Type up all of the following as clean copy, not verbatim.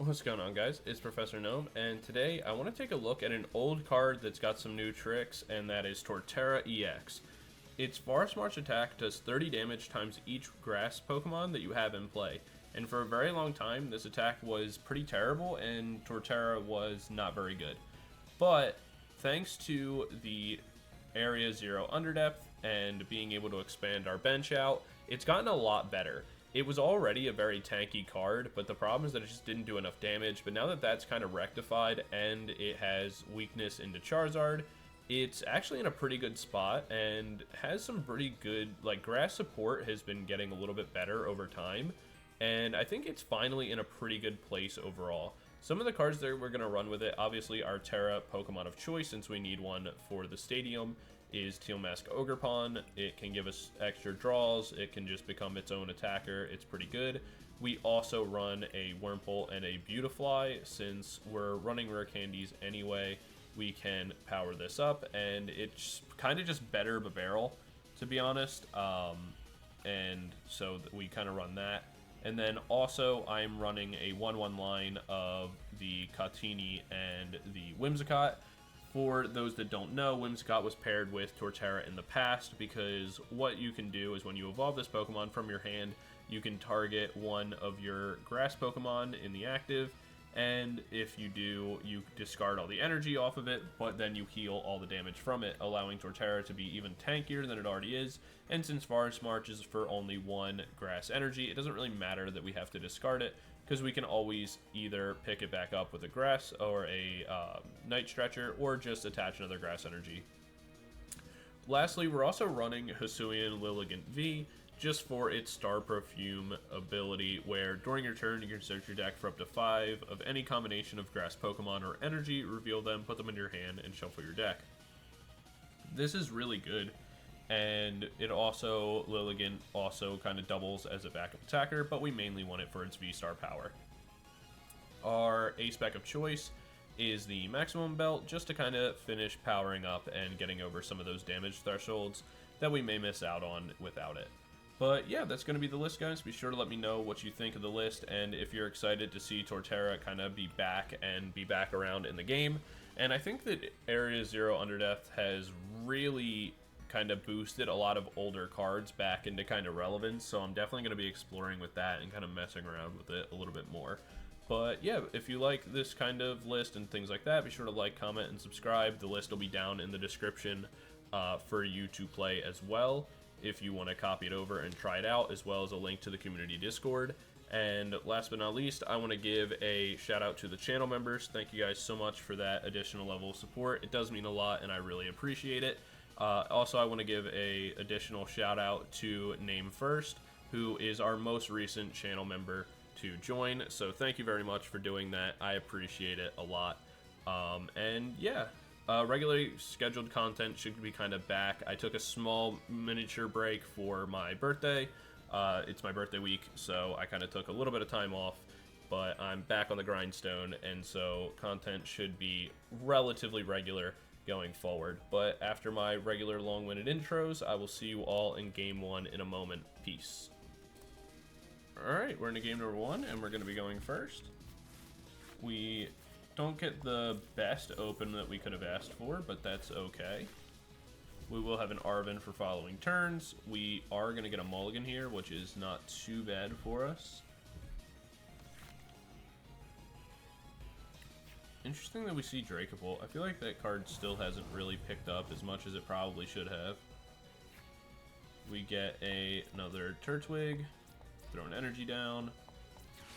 What's going on, guys? It's Professor Gnome, and today I want to take a look at an old card that's got some new tricks, and that is Torterra EX. Its Forest March attack does 30 damage times each grass Pokemon that you have in play, and for a very long time this attack was pretty terrible and Torterra was not very good. But thanks to the Area 0 Underdepth and being able to expand our bench out, it's gotten a lot better. It was already a very tanky card, but the problem is that it just didn't do enough damage. But now that that's kind of rectified and it has weakness into Charizard, it's actually in a pretty good spot and has some pretty good, like, grass support has been getting a little bit better over time. And I think it's finally in a pretty good place overall. Some of the cards that we're going to run with it, obviously our Terra Pokemon of choice, since we need one for the stadium, is Teal Mask Ogerpon. It can give us extra draws, it can just become its own attacker, it's pretty good. We also run a Wurmple and a Beautifly. Since we're running rare candies anyway, we can power this up, and it's kind of just better but barrel, to be honest. And so we kind of run that. And then also I'm running a 1-1 line of the Cottonee and the Whimsicott. For those that don't know, Whimsicott was paired with Torterra in the past, because what you can do is when you evolve this Pokemon from your hand, you can target one of your grass Pokemon in the active, and if you do, you discard all the energy off of it, but then you heal all the damage from it, allowing Torterra to be even tankier than it already is. And since Forest March is for only one grass energy, it doesn't really matter that we have to discard it, because we can always either pick it back up with a grass or a Night Stretcher, or just attach another grass energy. Lastly, we're also running Hisuian Lilligant V, just for its Star Perfume ability, where during your turn you can search your deck for up to 5 of any combination of grass Pokemon or energy, reveal them, put them into your hand, and shuffle your deck. This is really good, and it also, Lilligant also kind of doubles as a backup attacker, but we mainly want it for its VSTAR power. Our ace spec of choice is the Maximum Belt, just to kind of finish powering up and getting over some of those damage thresholds that we may miss out on without it. But yeah, that's going to be the list, guys. Be sure to let me know what you think of the list, and if you're excited to see Torterra kind of be back around in the game. And I think that Area 0 Underdepth has really kind of boosted a lot of older cards back into kind of relevance, so I'm definitely going to be exploring with that and kind of messing around with it a little bit more. But yeah, if you like this kind of list and things like that, be sure to like, comment, and subscribe. The list will be down in the description for you to play as well, if you want to copy it over and try it out, as well as a link to the community Discord. And last but not least, I want to give a shout out to the channel members. Thank you guys so much for that additional level of support. It does mean a lot, and I really appreciate it. Also, I want to give a additional shout out to Name First, who is our most recent channel member to join. So thank you very much for doing that. I appreciate it a lot. And yeah. Regularly scheduled content should be kind of back. I took a small miniature break for my birthday. It's my birthday week, so I kind of took a little bit of time off, but I'm back on the grindstone, and so content should be relatively regular going forward. But after my regular long-winded intros, I will see you all in Game 1 in a moment. Peace. Alright, we're into game number 1, and we're going to be going first. We don't get the best open that we could have asked for, but that's okay. We will have an Arven for following turns. We are going to get a mulligan here, which is not too bad for us. Interesting that we see Dracopult. I feel like that card still hasn't really picked up as much as it probably should have. We get another Turtwig. Throw an energy down.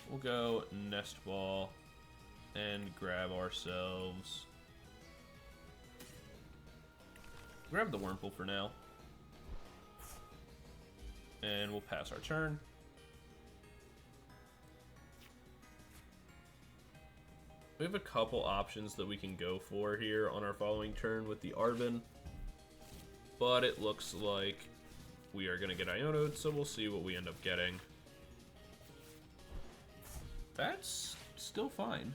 We'll go Nest Ball and grab ourselves. Grab the Wurmple for now. And we'll pass our turn. We have a couple options that we can go for here on our following turn with the Arven, but it looks like we are going to get Iono'd, so we'll see what we end up getting. That's still fine.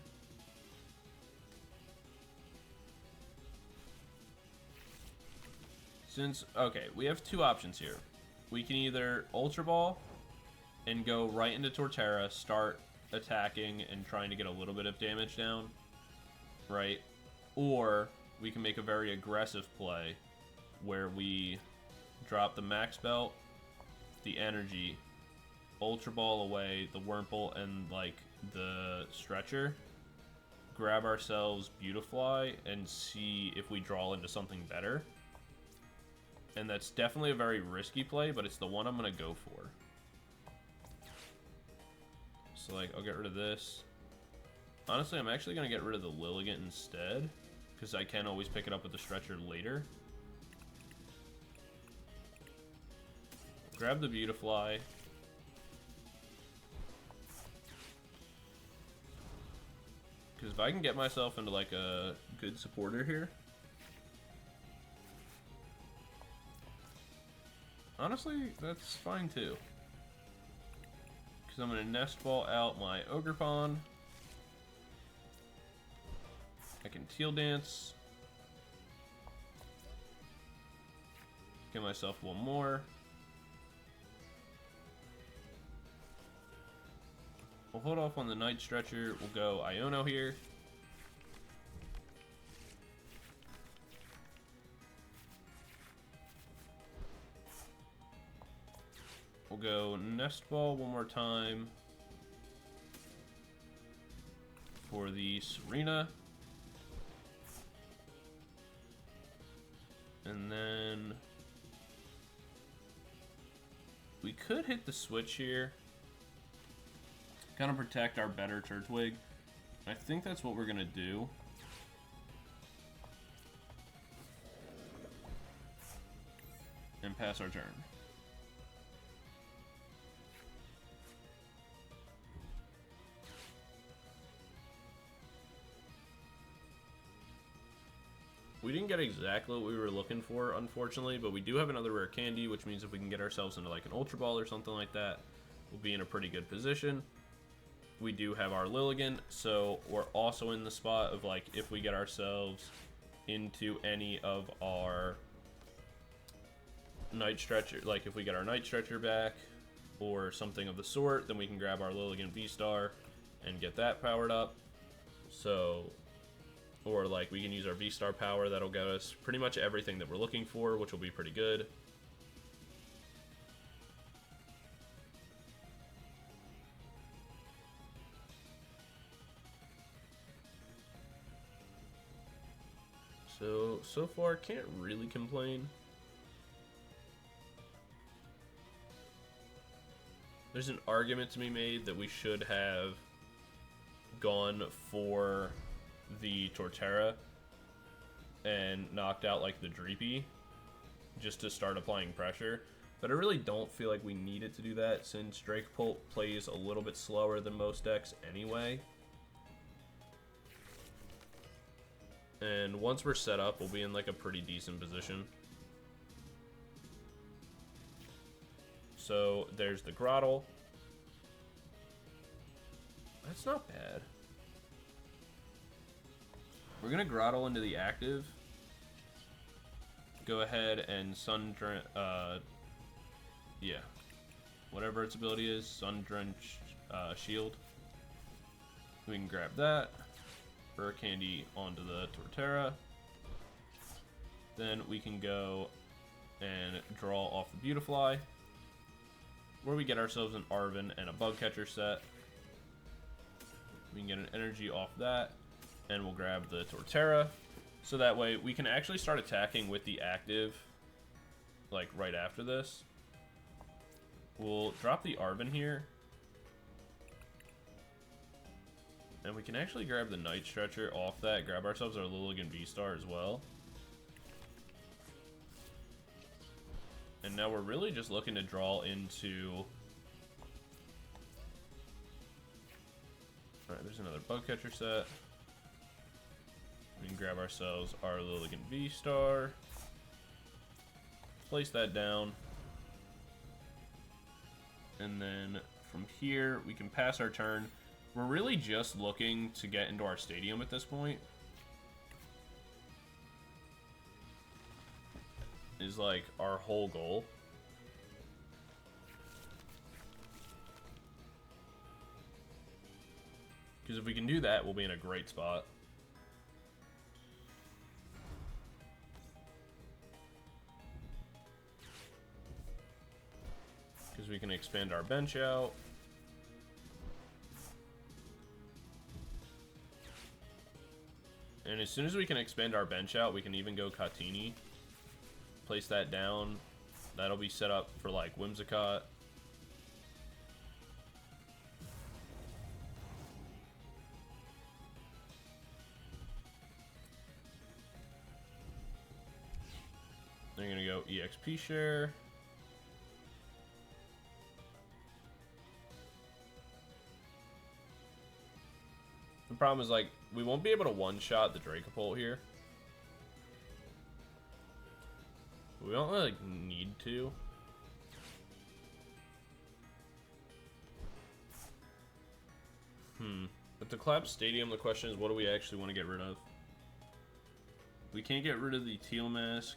Okay, we have two options here. We can either Ultra Ball and go right into Torterra, start attacking and trying to get a little bit of damage down, right? Or we can make a very aggressive play where we drop the Max Belt, the Energy, Ultra Ball away, the Wurmple, and like the Stretcher, grab ourselves Beautifly, and see if we draw into something better. And that's definitely a very risky play, but it's the one I'm going to go for. So, like, I'll get rid of this. Honestly, I'm actually going to get rid of the Lilligant instead, because I can always pick it up with the Stretcher later. Grab the Beautifly. Because if I can get myself into, like, a good supporter here, honestly, that's fine too. Because I'm going to Nest Ball out my Ogerpon. I can Teal Dance. Get myself one more. We'll hold off on the Night Stretcher. We'll go Iono here. We'll go Nest Ball one more time for the Tsareena. And then we could hit the Switch here. Kind of protect our better Turtwig. I think that's what we're going to do. And pass our turn. We didn't get exactly what we were looking for, unfortunately, but we do have another Rare Candy, which means if we can get ourselves into like an Ultra Ball or something like that, we'll be in a pretty good position. We do have our Lilligant, so we're also in the spot of like if we get ourselves into any of our Night Stretcher, like if we get our Night Stretcher back or something of the sort, then we can grab our Lilligant VSTAR and get that powered up. So, or like we can use our VSTAR power, that'll get us pretty much everything that we're looking for, which will be pretty good. So far, can't really complain. There's an argument to be made that we should have gone for the Torterra and knocked out like the Dreepy just to start applying pressure. But I really don't feel like we needed to do that since Dragapult plays a little bit slower than most decks anyway. And once we're set up, we'll be in like a pretty decent position. So there's the Grotle. That's not bad. We're gonna Grotle into the active. Go ahead and yeah, whatever its ability is, Sun Drenched Shield. We can grab that. Rare Candy onto the Torterra. Then we can go and draw off the Beautifly, where we get ourselves an Arven and a Bug Catcher set. We can get an energy off that, and we'll grab the Torterra. So that way we can actually start attacking with the active, like right after this. We'll drop the Arven here. And we can actually grab the Night Stretcher off that, grab ourselves our Lilligant VSTAR as well. And now we're really just looking to draw into... Alright, there's another Bug Catcher set. We can grab ourselves our Lilligant VSTAR. Place that down. And then from here, we can pass our turn. We're really just looking to get into our stadium at this point. Is like our whole goal. Because if we can do that, we'll be in a great spot. Because we can expand our bench out. And as soon as we can expand our bench out, we can even go Cottonee. Place that down. That'll be set up for like Whimsicott. They're gonna go EXP share. The problem is, like, we won't be able to one-shot the Dracopult here. We don't really need to. At the Collapse Stadium, the question is, what do we actually want to get rid of? We can't get rid of the Teal mask.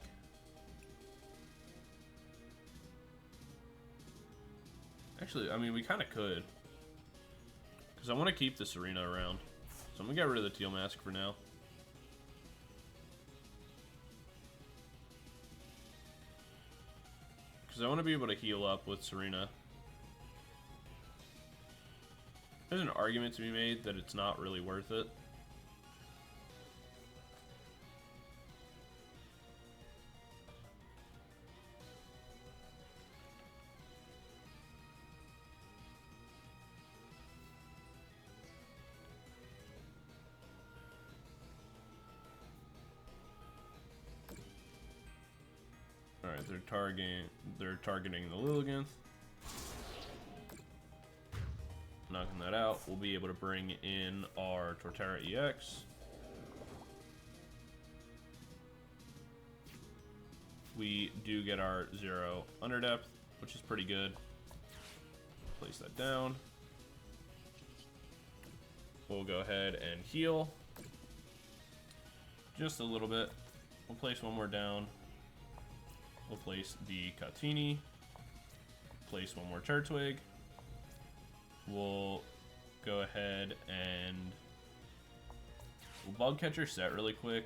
Actually, I mean, we kind of could. Because I want to keep the Tsareena around. So I'm going to get rid of the Teal mask for now. Because I want to be able to heal up with Tsareena. There's an argument to be made that it's not really worth it. Alright, they're targeting the Lilligant. Knocking that out, we'll be able to bring in our Torterra EX. We do get our 0 Underdepth, which is pretty good. Place that down. We'll go ahead and heal. Just a little bit. We'll place one more down. We'll place the Cottonee. Place one more Turtwig. We'll go ahead and we'll Bug Catcher Set really quick.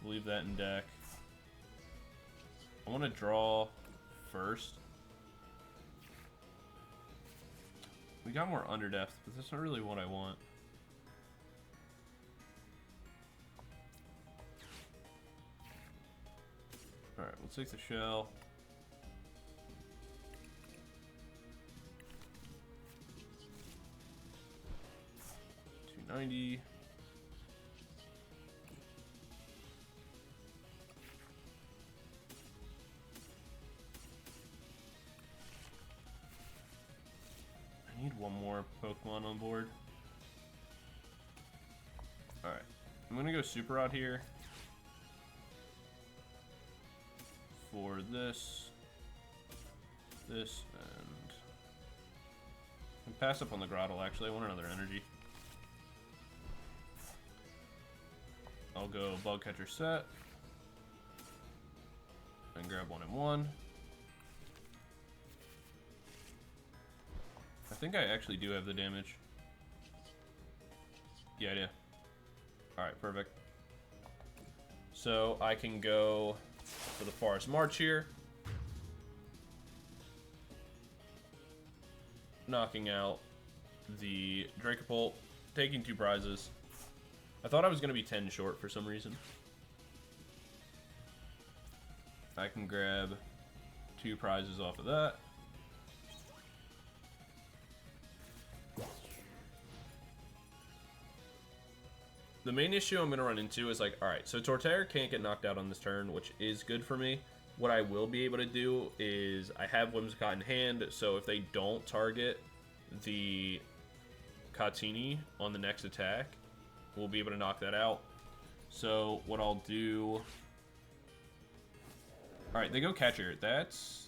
We'll leave that in deck. I want to draw first. We got more Underdepths, but that's not really what I want. Alright, we'll take the shell. 290. I need one more Pokemon on board. Alright, I'm gonna go Super Rod here. For this, and pass up on the Grotle. Actually, I want another energy. I'll go Bug Catcher Set and grab 1 and 1. I think I actually do have the damage. Yeah, I do. Alright, perfect. So I can go for the Forest March here. Knocking out the Dracopult, taking 2 prizes. I thought I was going to be 10 short for some reason. I can grab 2 prizes off of that. The main issue I'm going to run into is like, alright, so Torterra can't get knocked out on this turn, which is good for me. What I will be able to do is I have Whimsicott in hand, so if they don't target the Cottonee on the next attack, we'll be able to knock that out. So what I'll do... Alright, they go Catcher. That's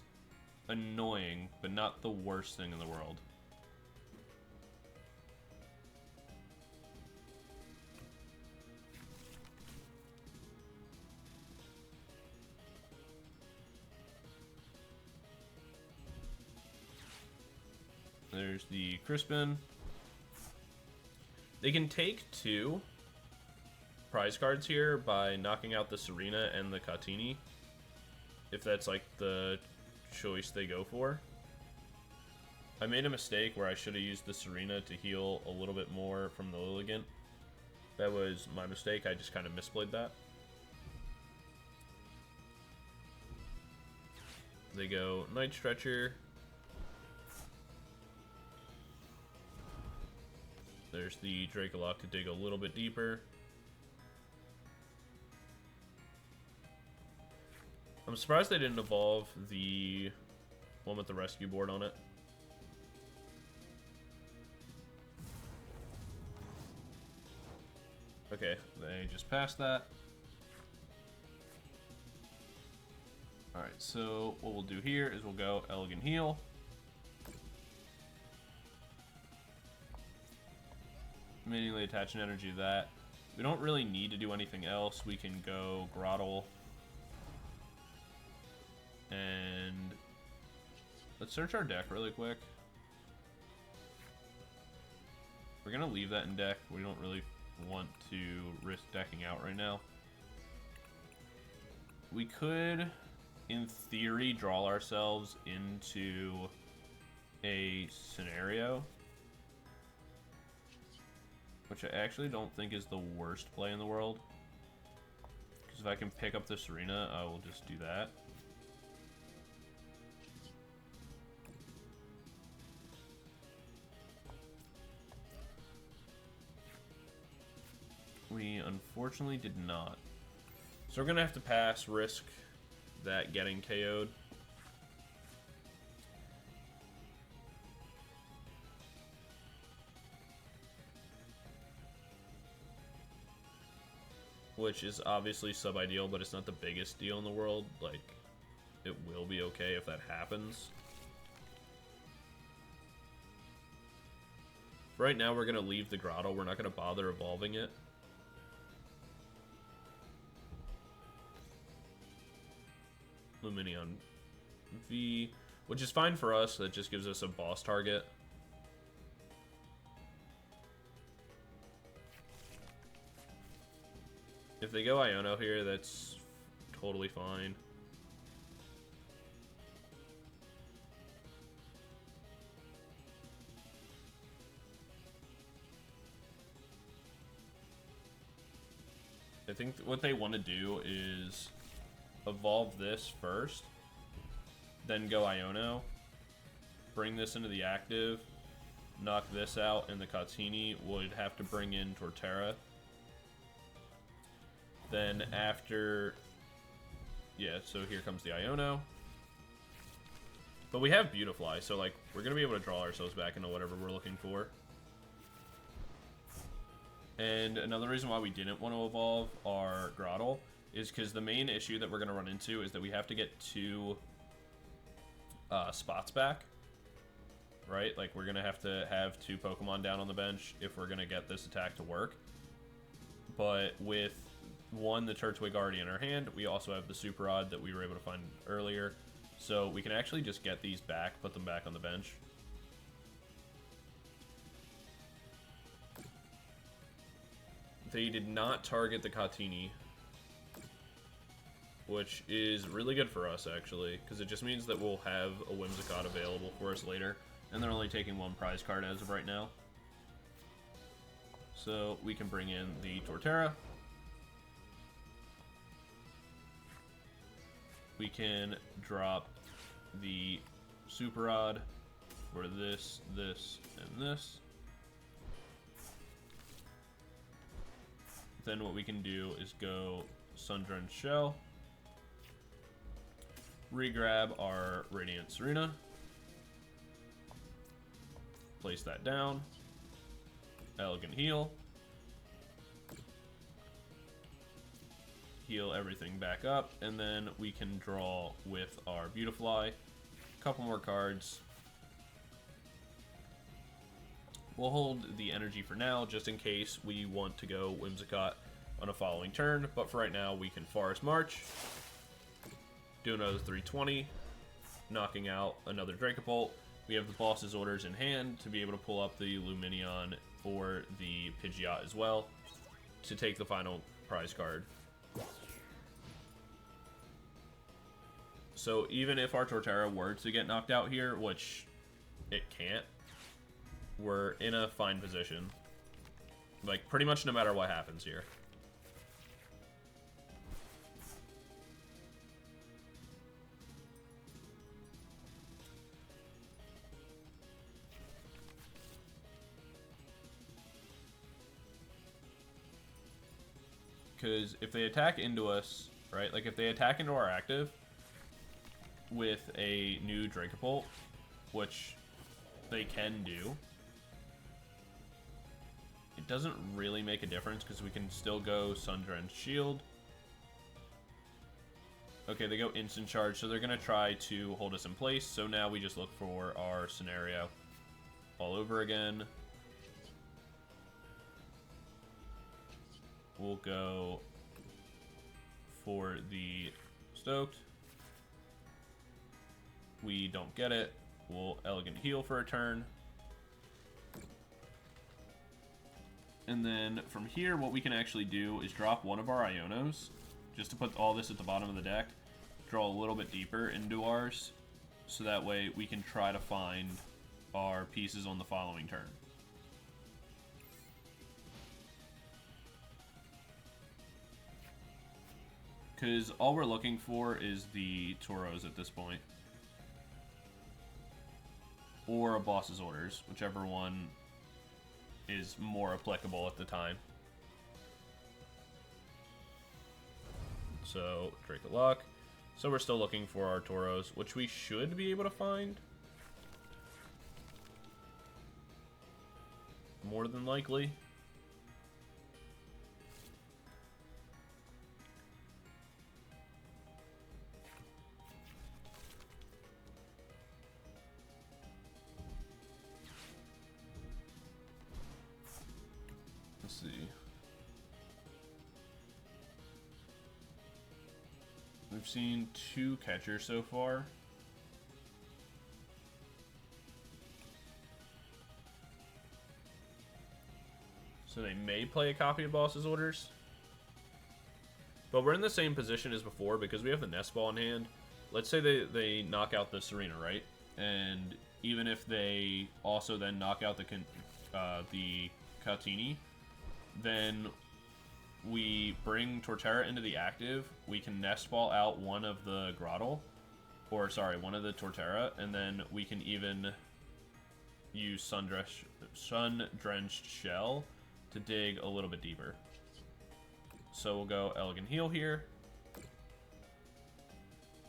annoying, but not the worst thing in the world. There's the Crispin. They can take 2 prize cards here by knocking out the Tsareena and the Cottonee, if that's like the choice they go for. I made a mistake where I should have used the Tsareena to heal a little bit more from the Lilligant. That was my mistake. I just kind of misplayed that. They go Night Stretcher. There's the Dracolok to dig a little bit deeper. I'm surprised they didn't evolve the one with the rescue board on it. Okay, they just passed that. Alright, so what we'll do here is we'll go Elegant Heal. Immediately attach an energy to that. We don't really need to do anything else. We can go Grotle. And let's search our deck really quick. We're going to leave that in deck. We don't really want to risk decking out right now. We could, in theory, draw ourselves into a scenario, which I actually don't think is the worst play in the world. Because if I can pick up the Tsareena, I will just do that. We unfortunately did not. So we're going to have to pass, risk that getting KO'd. Which is obviously sub-ideal, but it's not the biggest deal in the world. Like, it will be okay if that happens. Right now we're going to leave the Grotle. We're not going to bother evolving it. Luminion V, which is fine for us. That just gives us a boss target. If they go Iono here, that's totally fine. I think what they want to do is evolve this first, then go Iono, bring this into the active, knock this out, and the Cottonee would have to bring in Torterra. Then after, yeah, so here comes the Iono. But we have Beautifly, so like we're gonna be able to draw ourselves back into whatever we're looking for. And another reason why we didn't want to evolve our Grotle is because the main issue that we're going to run into is that we have to get 2 spots back, right? Like, we're going to have 2 Pokemon down on the bench if we're going to get this attack to work. But with, one, the Turtwig already in our hand, we also have the Super Rod that we were able to find earlier. So we can actually just get these back, put them back on the bench. They did not target the Cottonee, which is really good for us, actually, because it just means that we'll have a Whimsicott available for us later, and they're only taking 1 prize card as of right now. So we can bring in the Torterra. We can drop the Super Rod for this, this, and this. Then what we can do is go Sun-Drenched Shell, re-grab our Radiant Tsareena, place that down, Elegant Heal, heal everything back up, and then we can draw with our Beautifly. A couple more cards. We'll hold the energy for now, just in case we want to go Whimsicott on a following turn, but for right now, we can Forest March, do another 320, knocking out another Dracobolt, We have the boss's orders in hand to be able to pull up the Lumineon or the Pidgeot as well to take the final prize card. So even if our Torterra were to get knocked out here, which it can't, we're in a fine position. Like, pretty much no matter what happens here. Because if they attack into us, right, like if they attack into our active with a new Dragapult, which they can do, it doesn't really make a difference because we can still go Sun-Drenched Shield. Okay, they go Instant Charge, so they're going to try to hold us in place. So now we just look for our scenario all over again. We'll go for the Stoked. We don't get it. We'll Elegant Heal for a turn. And then from here, what we can actually do is drop one of our Ionos, just to put all this at the bottom of the deck, draw a little bit deeper into ours, so that way we can try to find our pieces on the following turn. Because all we're looking for is the Turos at this point. Or a boss's orders, whichever one is more applicable at the time. So, Drake of Luck. So we're still looking for our Turos, which we should be able to find. More than likely. See. We've seen 2 catchers so far. So they may play a copy of Boss's Orders. But we're in the same position as before because we have the Nest Ball in hand. Let's say they knock out the Tsareena, right? And even if they also then knock out the Cottonee, then we bring Torterra into the active. We can Nest Ball out one of the Grotle, or sorry, one of the Torterra, and then we can even use Sun-Drenched Shell to dig a little bit deeper. So we'll go Elegant Heal here.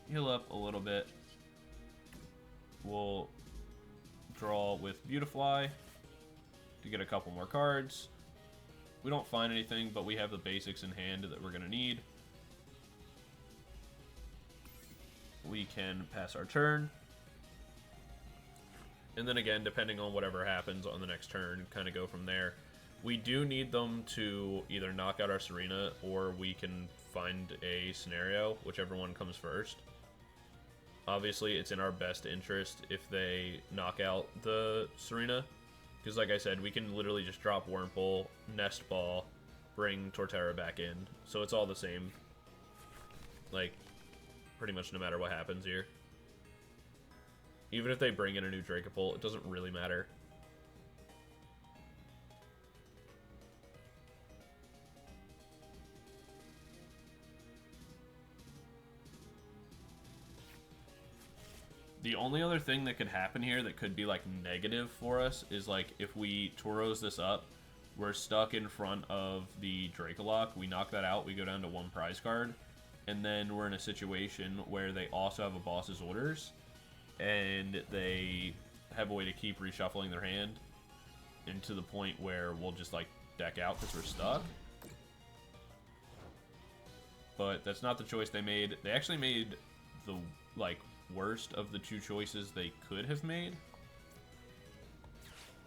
Heal up a little bit. We'll draw with Beautifly to get a couple more cards. We don't find anything, but we have the basics in hand that we're going to need. We can pass our turn. And then again, depending on whatever happens on the next turn, kind of go from there. We do need them to either knock out our Tsareena, or we can find a scenario, whichever one comes first. Obviously, it's in our best interest if they knock out the Tsareena. Because like I said, we can literally just drop Wurmple, Nest Ball, bring Torterra back in. So it's all the same. Like, pretty much no matter what happens here. Even if they bring in a new Dragapult, it doesn't really matter. The only other thing that could happen here that could be, like, negative for us is, like, if we Turos this up, we're stuck in front of the Dracolock, we knock that out, we go down to 1 prize card, and then we're in a situation where they also have a boss's orders, and they have a way to keep reshuffling their hand, and to the point where we'll just, like, deck out because we're stuck. But that's not the choice they made. They actually made the, like, worst of the 2 choices they could have made.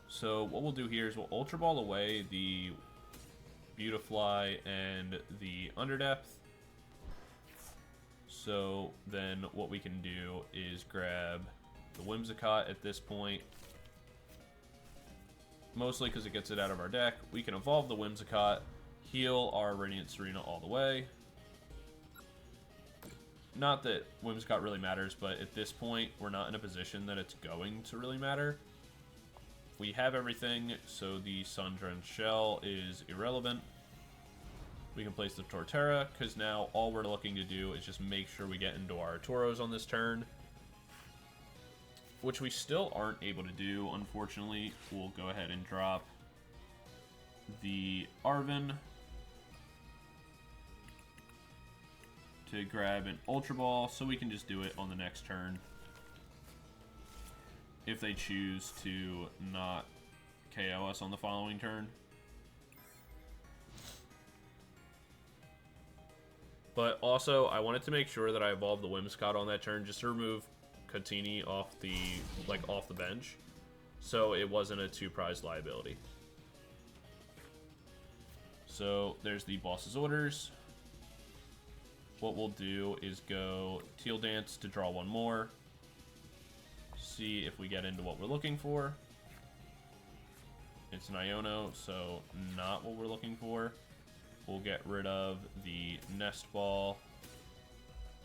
So what we'll do here is we'll Ultra Ball away the Beautifly and the Underdepths. So then what we can do is grab the Whimsicott at this point. Mostly because it gets it out of our deck. We can evolve the Whimsicott, heal our Radiant Tsareena all the way. Not that Whimsicott really matters, but at this point, we're not in a position that it's going to really matter. We have everything, so the Sun-Drenched Shell is irrelevant. We can place the Torterra, because now all we're looking to do is just make sure we get into our Turos on this turn. Which we still aren't able to do, unfortunately. We'll go ahead and drop the Arven to grab an Ultra Ball, so we can just do it on the next turn. If they choose to not KO us on the following turn. But also, I wanted to make sure that I evolved the Whimsicott on that turn, just to remove Cottonee off the bench, so it wasn't a 2-prize liability. So there's the boss's orders. What we'll do is go Teal Dance to draw one more. See if we get into what we're looking for. It's an Iono, so not what we're looking for. We'll get rid of the Nest Ball.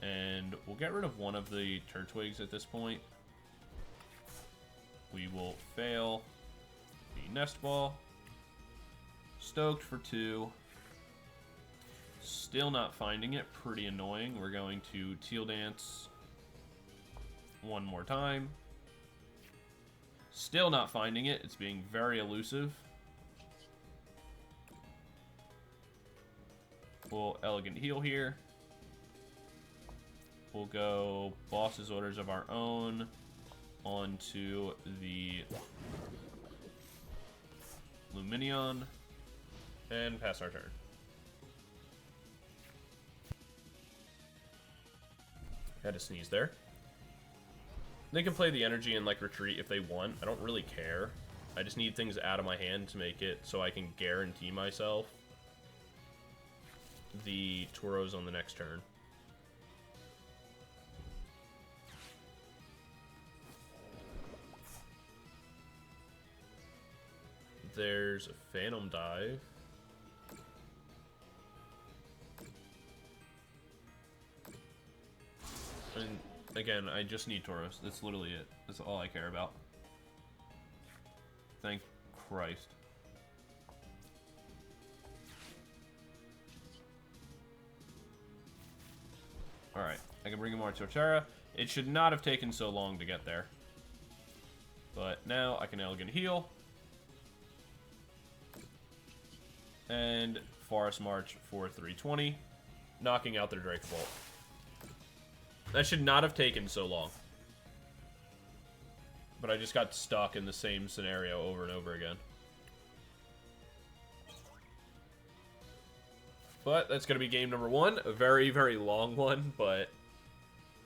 And we'll get rid of one of the Turtwigs at this point. We will fail the Nest Ball. Stoked for 2. Still not finding it. Pretty annoying. We're going to Teal Dance one more time. Still not finding it. It's being very elusive. We'll Elegant Heal here. We'll go boss's orders of our own onto the Luminion and pass our turn. Had to sneeze there. They can play the energy and like retreat if they want. I don't really care. I just need things out of my hand to make it so I can guarantee myself the Turos on the next turn. There's a Phantom Dive. And again, I just need Tauros. That's literally it. That's all I care about. Thank Christ. Alright, I can bring him more Torterra. It should not have taken so long to get there. But now I can Elegant Heal. And Forest March for 320, knocking out their Drake Bolt. That should not have taken so long. But I just got stuck in the same scenario over and over again. But that's going to be game number 1. A very, very long one, but,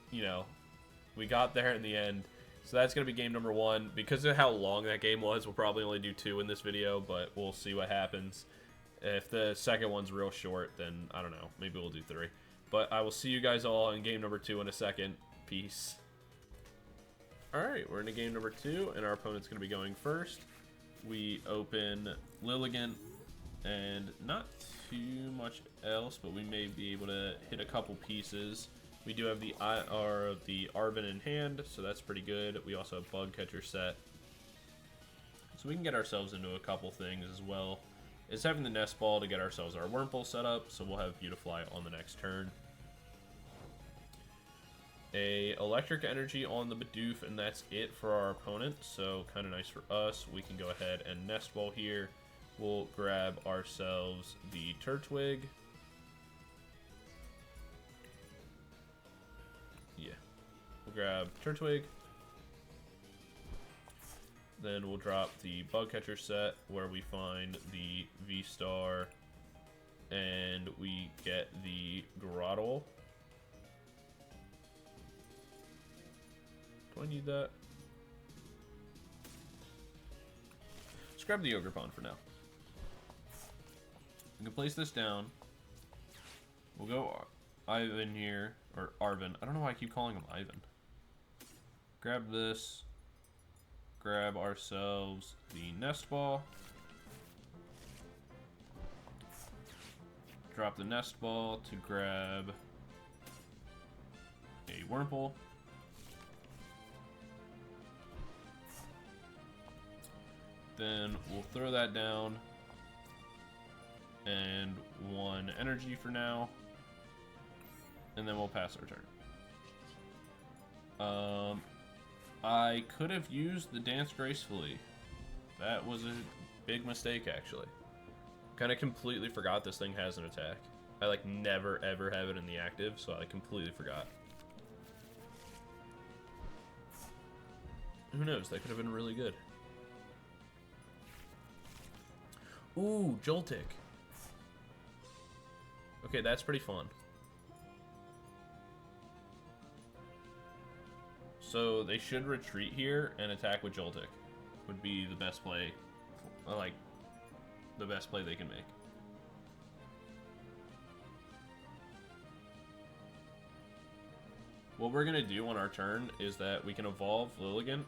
you know, we got there in the end. So that's going to be game number 1. Because of how long that game was, we'll probably only do 2 in this video, but we'll see what happens. If the second one's real short, then I don't know. Maybe we'll do 3. But I will see you guys all in game number 2 in a second. Peace. Alright, we're into game number 2, and our opponent's going to be going first. We open Lilligant, and not too much else, but we may be able to hit a couple pieces. We do have the Arven in hand, so that's pretty good. We also have Bug Catcher Set. So we can get ourselves into a couple things as well. Is having the Nest Ball to get ourselves our Wurmple set up, so we'll have Beautifly on the next turn. A Electric Energy on the Bidoof, and that's it for our opponent, so kind of nice for us. We can go ahead and Nest Ball here. We'll grab ourselves the Turtwig. Yeah. We'll grab Turtwig. Then we'll drop the Bug Catcher Set, where we find the VSTAR, and we get the Grotle. Do I need that? Let's grab the Ogerpon for now. We can place this down. We'll go Ivan here, or Arven. I don't know why I keep calling him Ivan. Grab this. Grab ourselves the Nest Ball. Drop the Nest Ball to grab a Wurmple. Then we'll throw that down. And 1 energy for now. And then we'll pass our turn. I could have used the Dance Gracefully. That was a big mistake, actually. Kind of completely forgot this thing has an attack. I like never ever have it in the active, so I completely forgot. Who knows? That could have been really good. Ooh, Joltik. Okay, that's pretty fun. So they should retreat here and attack with Joltik. Would be the best play. Like, the best play they can make. What we're going to do on our turn is that we can evolve Lilligant.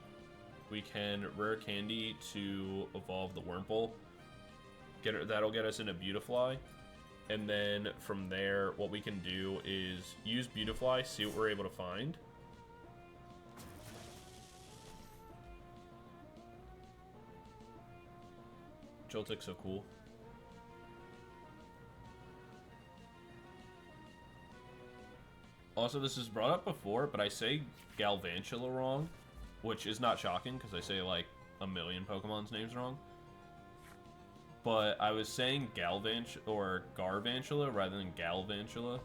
We can Rare Candy to evolve the Wurmple. That'll get us into Beautifly. And then from there, what we can do is use Beautifly, see what we're able to find. Joltik's so cool. Also, this is brought up before, but I say Galvantula wrong, which is not shocking because I say like a million Pokemon's names wrong. But I was saying Galvantula or Garvantula rather than Galvantula.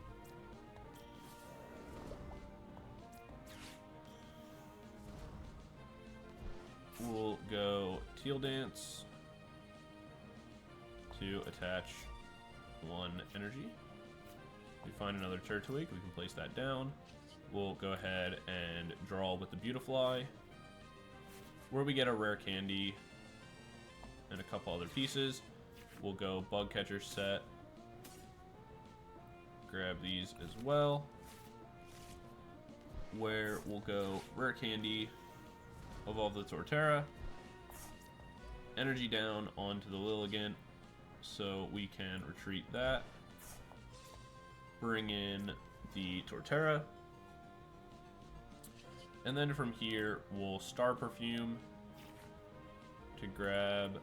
We'll go Teal Dance to attach 1 energy. We find another Turtwig, we can place that down. We'll go ahead and draw with the Beautifly, where we get a Rare Candy and a couple other pieces. We'll go Bug Catcher Set. Grab these as well. Where we'll go Rare Candy, evolve the Torterra, energy down onto the Lilligant so we can retreat that. Bring in the Torterra. And then from here, we'll Star Perfume to grab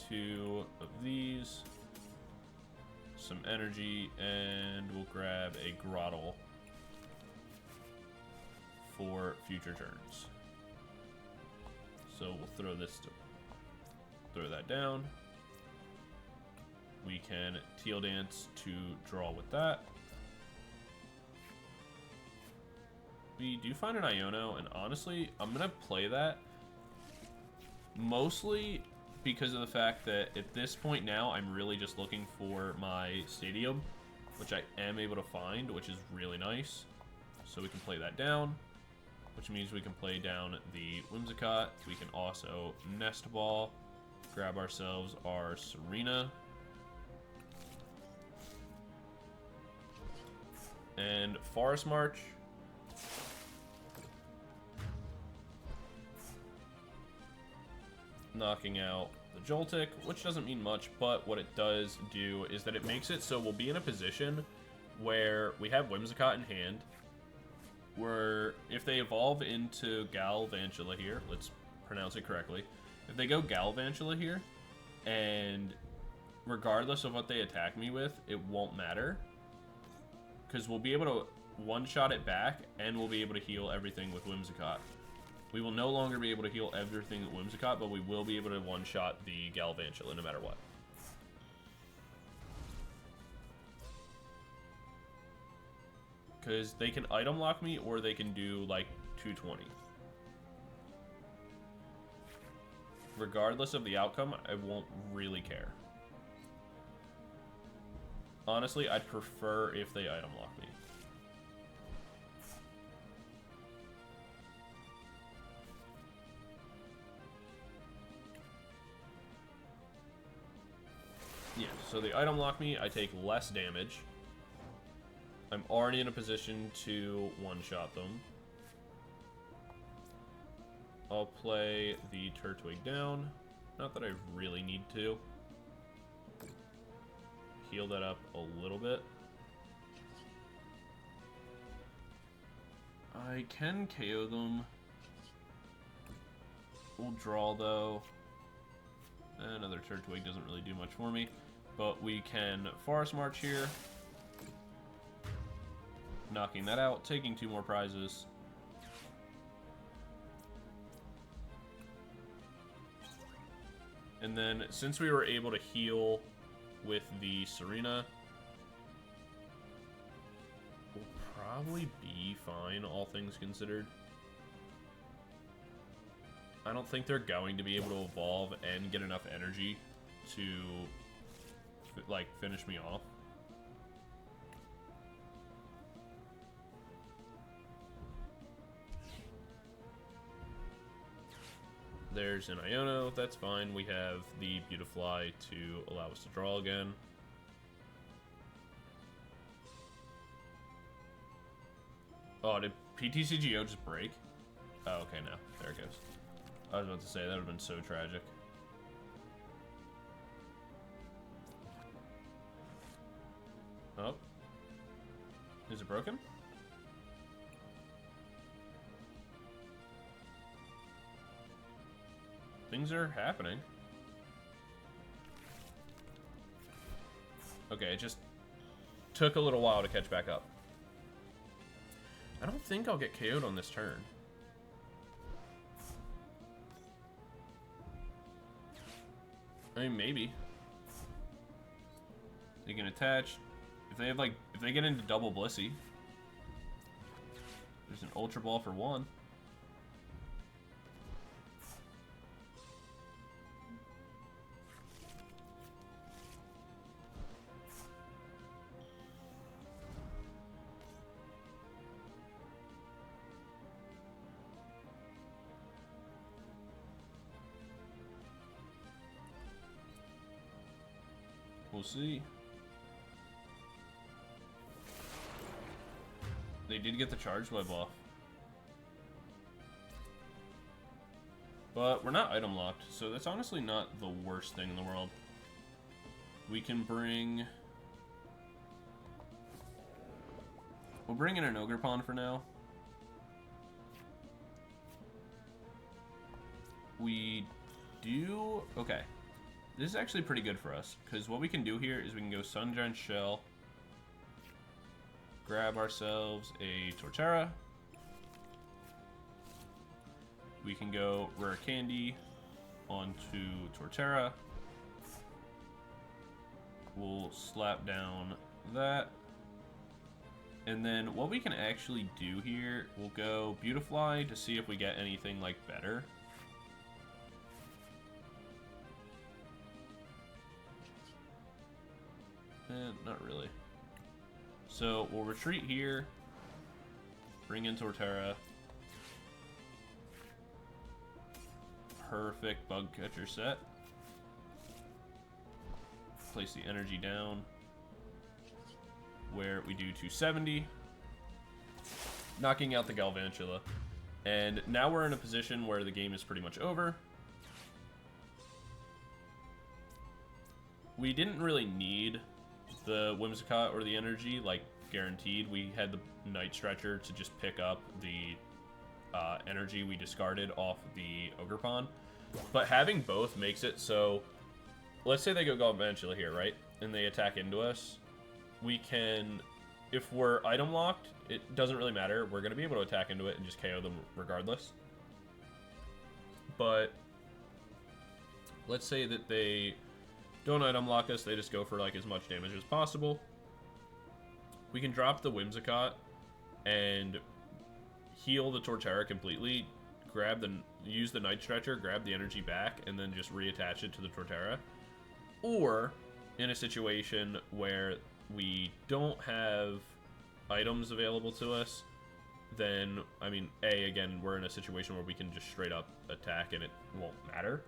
2 of these, some energy, and we'll grab a Grotle for future turns. So we'll throw that down. We can Teal Dance to draw with that. We do find an Iono, and honestly, I'm gonna play that mostly because of the fact that at this point now, I'm really just looking for my Stadium, which I am able to find, which is really nice. So we can play that down, which means we can play down the Whimsicott. We can also Nest Ball, grab ourselves our Tsareena, and Forest March. Knocking out the Joltik, which doesn't mean much, but what it does do is that it makes it so we'll be in a position where we have Whimsicott in hand, where if they evolve into Galvantula here, let's pronounce it correctly, if they go Galvantula here, and regardless of what they attack me with, it won't matter, because we'll be able to one-shot it back, and we'll be able to heal everything with Whimsicott. We will no longer be able to heal everything with Whimsicott, but we will be able to one-shot the Galvantula no matter what. Because they can item lock me, or they can do, like, 220. Regardless of the outcome, I won't really care. Honestly, I'd prefer if they item lock me. Yeah, so they item lock me, I take less damage. I'm already in a position to one-shot them. I'll play the Turtwig down. Not that I really need to. Heal that up a little bit. I can KO them. We'll draw, though. Another Turtwig doesn't really do much for me. But we can Forest March here. Knocking that out, taking 2 more prizes. And then, since we were able to heal with the Tsareena, we'll probably be fine, all things considered. I don't think they're going to be able to evolve and get enough energy to, like, finish me off. There's an Iono, that's fine. We have the Beautifly to allow us to draw again. Oh, did PTCGO just break? Oh, okay, no. There it goes. I was about to say, that would have been so tragic. Oh. Is it broken? Things are happening. Okay, it just took a little while to catch back up. I don't think I'll get KO'd on this turn. I mean, maybe. They can attach. If they have, like, if they get into double Blissey, there's an Ultra Ball for 1. We'll see. They did get the Charge Web off. But we're not item locked, so that's honestly not the worst thing in the world. We can bring... We'll bring in an Ogerpon for now. We do... Okay. This is actually pretty good for us, because what we can do here is we can go Sungiant Shell, grab ourselves a Torterra. We can go Rare Candy onto Torterra. We'll slap down that. And then what we can actually do here, we'll go Beautifly to see if we get anything like better. Not really. So we'll retreat here, bring in Torterra. Perfect Bug Catcher set. Place the energy down where we do 270, knocking out the Galvantula. And now we're in a position where the game is pretty much over. We didn't really need the Whimsicott or the energy, like, guaranteed. We had the Night Stretcher to just pick up the energy we discarded off the Ogerpon. But having both makes it so, let's say they go Galvantula here, right? And they attack into us. We can, if we're item locked, it doesn't really matter. We're going to be able to attack into it and just KO them regardless. But let's say that they don't item lock us, they just go for like as much damage as possible. We can drop the Whimsicott and heal the Torterra completely, use the Night Stretcher, grab the energy back, and then just reattach it to the Torterra. Or in a situation where we don't have items available to us, then, I mean, again, we're in a situation where we can just straight up attack and it won't matter.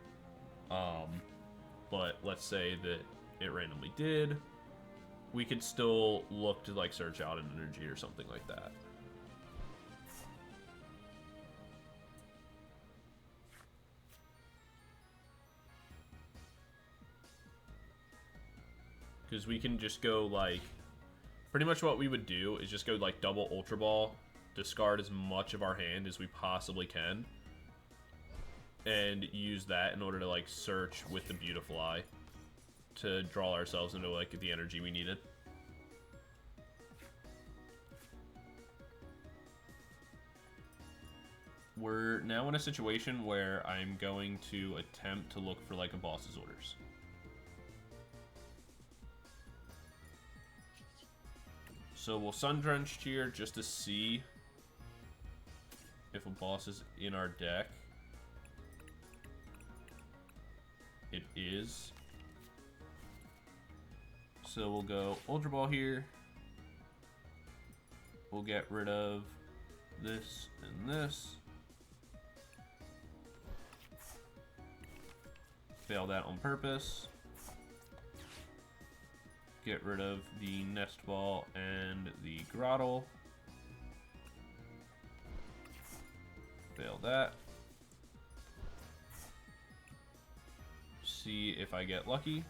But let's say that it randomly did, we could still look to like search out an energy or something like that. Because we can just go, like... Pretty much what we would do is just go, like, double Ultra Ball, discard as much of our hand as we possibly can, and use that in order to, like, search with the Beautifly to draw ourselves into, like, the energy we needed. We're now in a situation where I'm going to attempt to look for, like, a boss's orders. So we'll Sun Drenched here just to see if a boss is in our deck. It is. So we'll go Ultra Ball here. We'll get rid of this and this. Fail that on purpose. Get rid of the Nest Ball and the Grotle. Fail that. See if I get lucky.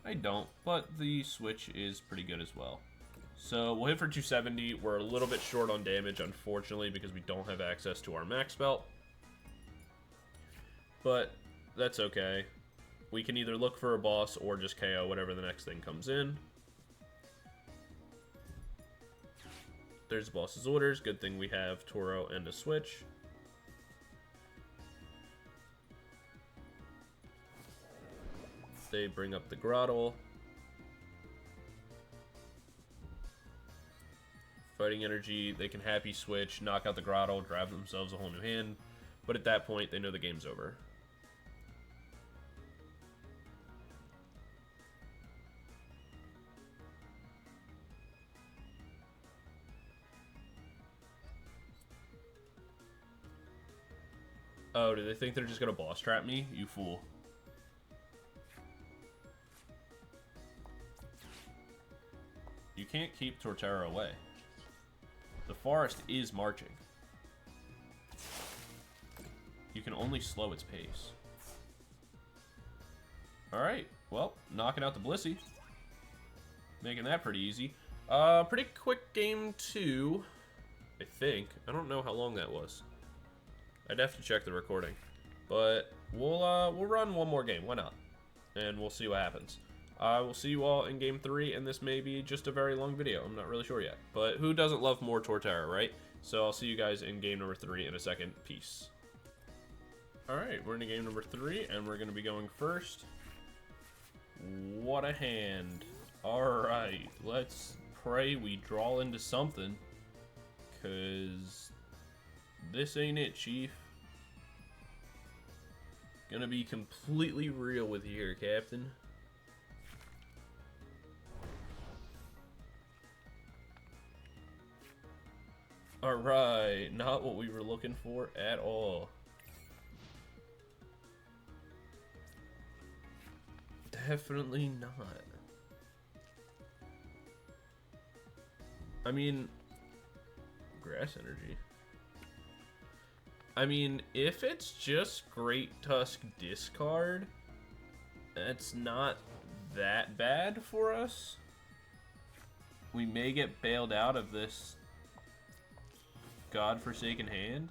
I don't, but the Switch is pretty good as well. So we'll hit for 270. We're a little bit short on damage, unfortunately, because we don't have access to our max belt. But that's okay. We can either look for a boss or just KO whatever the next thing comes in. There's the boss's orders. Good thing we have Turo and a Switch. They bring up the Grotle. Fighting energy, they can happy switch, knock out the Grotle, grab themselves a whole new hand. But at that point, they know the game's over. Oh, do they think they're just gonna boss trap me? You fool. You can't keep Torterra away. The forest is marching. You can only slow its pace. Alright, well, knocking out the Blissey. Making that pretty easy. Pretty quick game 2, I think. I don't know how long that was. I'd have to check the recording. But we'll run one more game, why not? And we'll see what happens. We'll see you all in game 3, and this may be just a very long video. I'm not really sure yet. But who doesn't love more Torterra, right? So I'll see you guys in game number 3 in a second. Peace. Alright, we're in game number 3, and we're going to be going first. What a hand. Alright, let's pray we draw into something. Because this ain't it, Chief. Gonna be completely real with you here, Captain. Alright, not what we were looking for at all. Definitely not. I mean, grass energy. I mean, if it's just Great Tusk discard, it's not that bad for us. We may get bailed out of this godforsaken hand.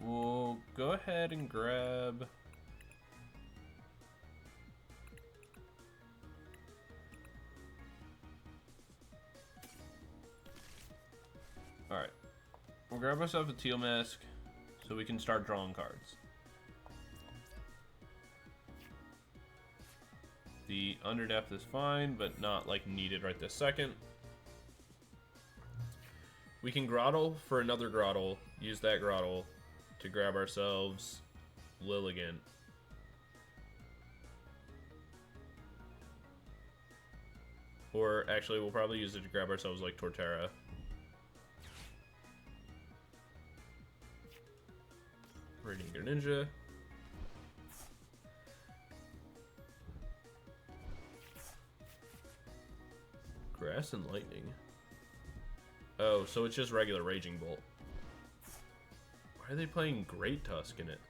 We'll go ahead and grab... Alright. We'll grab ourselves a Teal mask so we can start drawing cards. The Underdepths is fine, but not like needed right this second. We can Grotle for another Grotle, use that Grotle to grab ourselves Lilligant. Or actually, we'll probably use it to grab ourselves like Torterra. Radiant Ninja. Grass and Lightning. Oh, so it's just regular Raging Bolt. Why Why are they playing Great Tusk in it?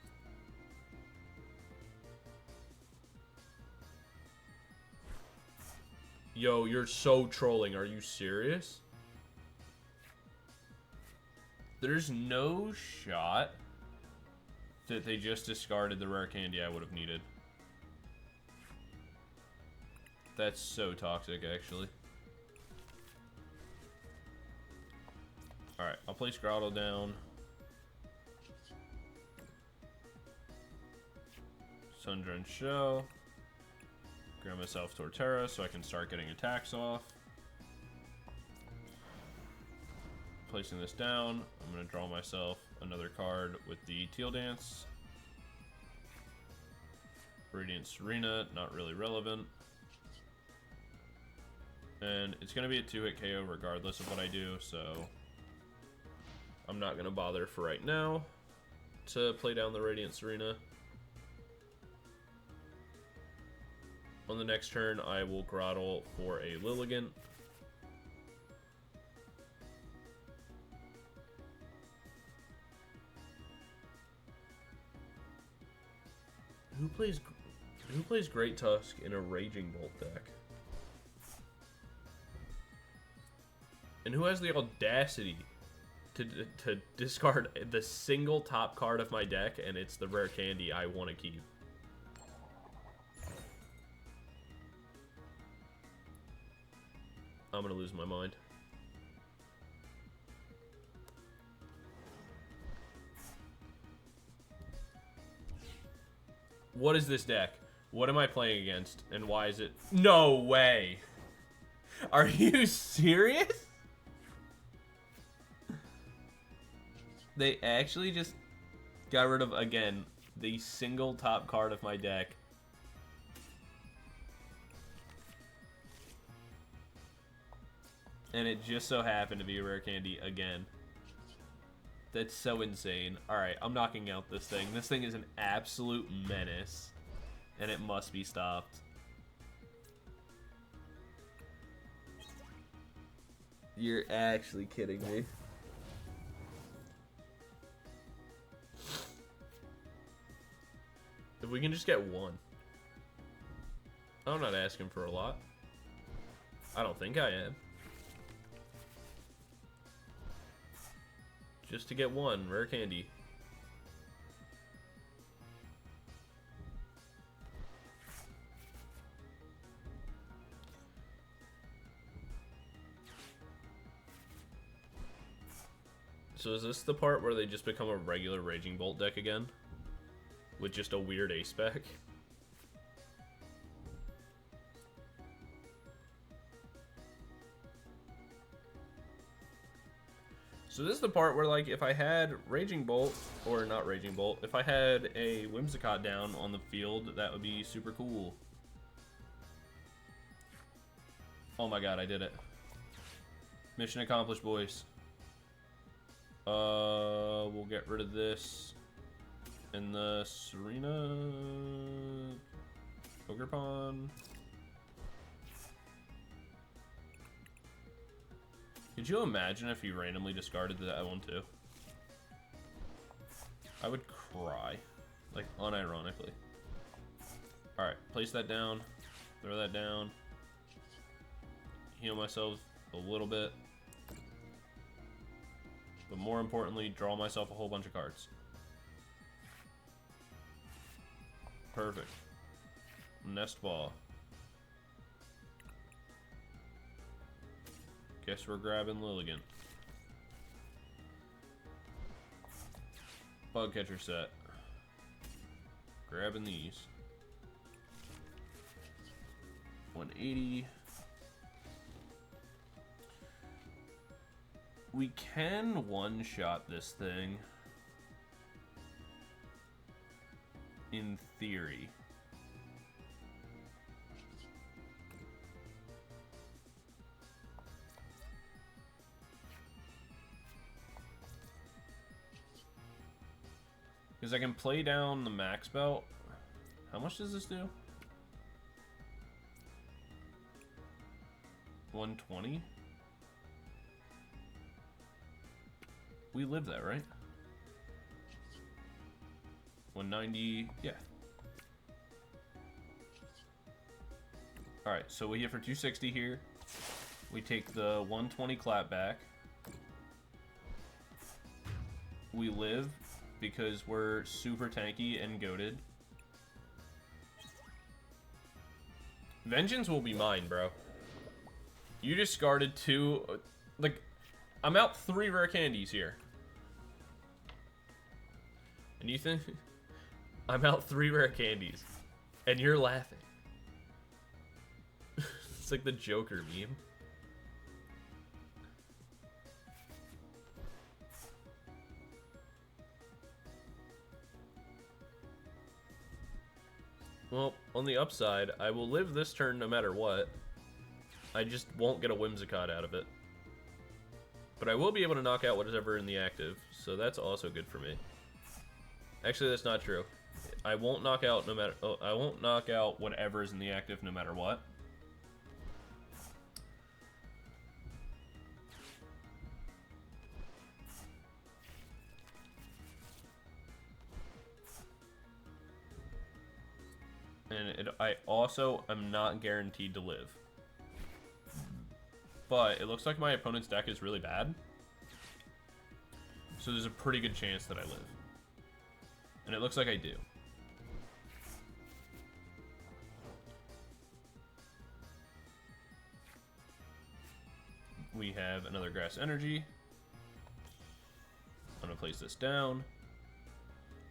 Yo, you're so trolling. Are you serious? There's no shot that they just discarded the rare candy I would have needed. That's so toxic, actually. Alright, I'll place Grotle down. Sundren Show. Grab myself Torterra so I can start getting attacks off. Placing this down, I'm going to draw myself another card with the Teal Dance. Radiant Tsareena, not really relevant. And it's going to be a 2-hit KO regardless of what I do, so I'm not going to bother for right now to play down the Radiant Tsareena. On the next turn, I will Grotle for a Lilligant. Who plays Great Tusk in a Raging Bolt deck? And who has the audacity to discard the single top card of my deck, and it's the rare candy I want to keep? I'm gonna lose my mind. What is this deck? What am I playing against? And why is it... No way! Are you serious? They actually just got rid of, again, the single top card of my deck. And it just so happened to be a rare candy again. That's so insane. Alright, I'm knocking out this thing. This thing is an absolute menace. And it must be stopped. You're actually kidding me. If we can just get one. I'm not asking for a lot. I don't think I am. Just to get one rare candy. So is this the part where they just become a regular Raging Bolt deck again? With just a weird ace spec? So this is the part where, like, if I had Raging Bolt, or not Raging Bolt, if I had a Whimsicott down on the field, that would be super cool. Oh my god, I did it. Mission accomplished, boys. We'll get rid of this. And the Tsareena... Ogerpon. Could you imagine if you randomly discarded that one too? I would cry. Like, unironically. Alright, place that down. Throw that down. Heal myself a little bit. But more importantly, draw myself a whole bunch of cards. Perfect. Nest Ball. Guess we're grabbing Lilligant. Bug Catcher Set. Grabbing these. 180. We can one-shot this thing. In theory. Because I can play down the max belt. How much does this do? 120? We live that, right? 190, yeah. Alright, so we hit for 260 here. We take the 120 clap back. We live because we're super tanky and goated. Vengeance will be mine, bro. You discarded 2... Like, I'm out 3 rare candies here. And you think... I'm out 3 rare candies. And you're laughing. It's like the Joker meme. Well, on the upside, I will live this turn no matter what. I just won't get a Whimsicott out of it. But I will be able to knock out whatever in the active, so that's also good for me. Actually, that's not true. I won't knock out no matter. Oh, I won't knock out whatever is in the active no matter what. And I also am not guaranteed to live. But it looks like my opponent's deck is really bad. So there's a pretty good chance that I live. And it looks like I do. We have another Grass Energy. I'm going to place this down.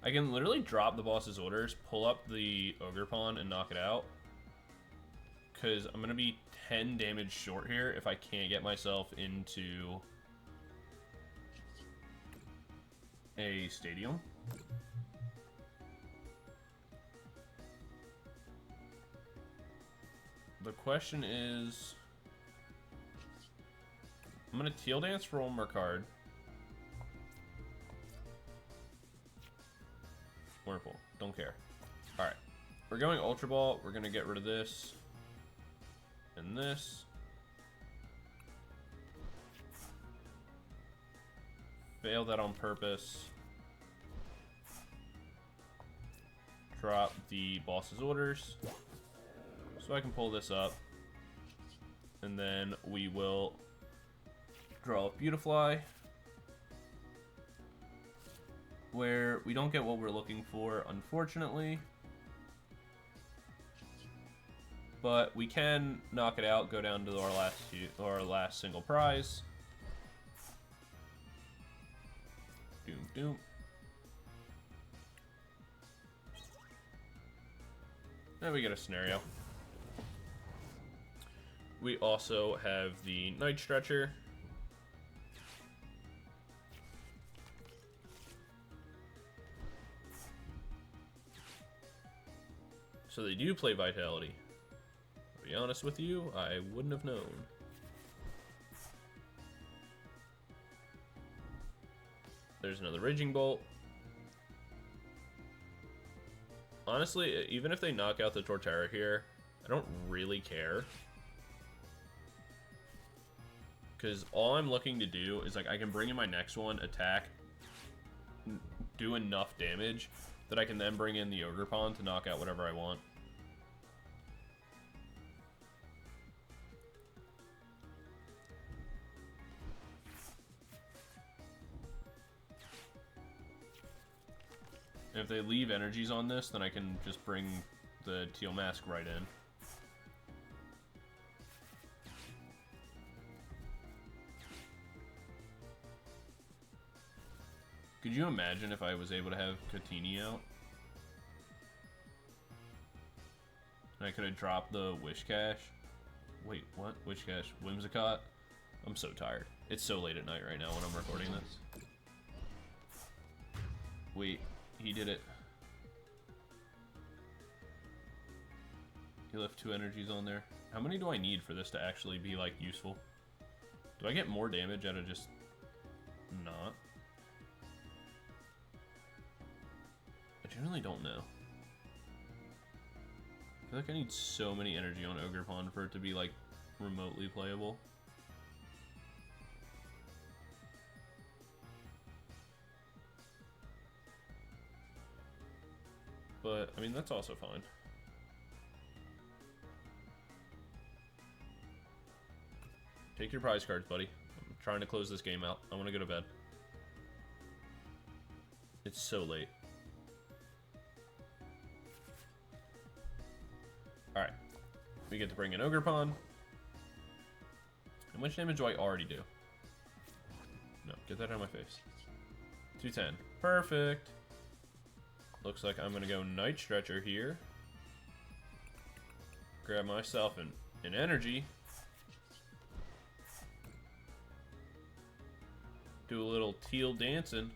I can literally drop the boss's orders, pull up the Ogerpon, and knock it out. Because I'm going to be 10 damage short here if I can't get myself into a stadium. The question is... I'm going to Teal Dance for one more card. Wurmple, don't care. Alright. We're going Ultra Ball. We're going to get rid of this. And this. Fail that on purpose. Drop the boss's orders. So I can pull this up. And then we will draw a Beautifly. Where we don't get what we're looking for, unfortunately. But we can knock it out, go down to our last single prize. Doom, doom. Then we get a scenario. We also have the Night Stretcher. So they do play Vitality. To be honest with you, I wouldn't have known. There's another Raging Bolt. Honestly, even if they knock out the Torterra here, I don't really care. Because all I'm looking to do is, like, I can bring in my next one, attack, do enough damage that I can then bring in the Ogerpon to knock out whatever I want. And if they leave energies on this, then I can just bring the Teal Mask right in. Could you imagine if I was able to have Cottonee out? And I could have dropped the Wish Cash. Wait, what? Wish Cash? Whimsicott? I'm so tired. It's so late at night right now when I'm recording this. Wait, he did it. He left 2 energies on there. How many do I need for this to actually be, like, useful? Do I get more damage out of just not? I generally don't know. I feel like I need so many energy on Ogerpon for it to be, like, remotely playable. but I mean, that's also fine. Take your prize cards, buddy. I'm trying to close this game out. I want to go to bed. It's so late. Alright. We get to bring in Ogerpon. And which damage do I already do? No, get that out of my face. 210. Perfect. Looks like I'm going to go Night Stretcher here. Grab myself an energy. Do a little Teal dancing.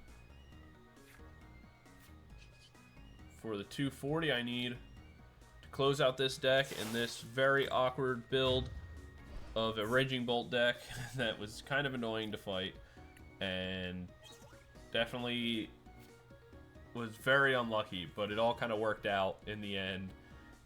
For the 240 I need to close out this deck in this very awkward build of a Raging Bolt deck that was kind of annoying to fight and definitely was very unlucky, but it all kind of worked out in the end.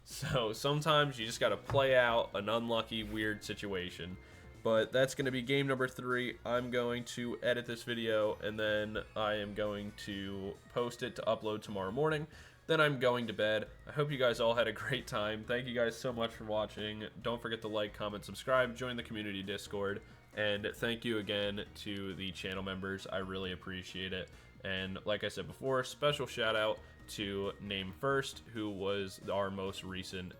So sometimes you just got to play out an unlucky, weird situation. But that's going to be game number 3. I'm going to edit this video, and then I am going to post it to upload tomorrow morning. Then I'm going to bed. I hope you guys all had a great time. Thank you guys so much for watching. Don't forget to like, comment, subscribe, join the community Discord. And thank you again to the channel members. I really appreciate it. And like I said before, special shout out to Name First, who was our most recent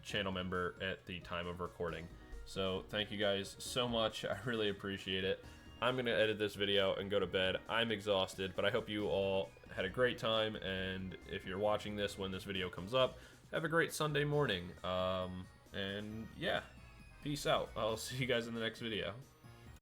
channel member at the time of recording. So thank you guys so much. I really appreciate it. I'm going to edit this video and go to bed. I'm exhausted, but I hope you all had a great time. And if you're watching this when this video comes up, have a great Sunday morning. And yeah, peace out. I'll see you guys in the next video.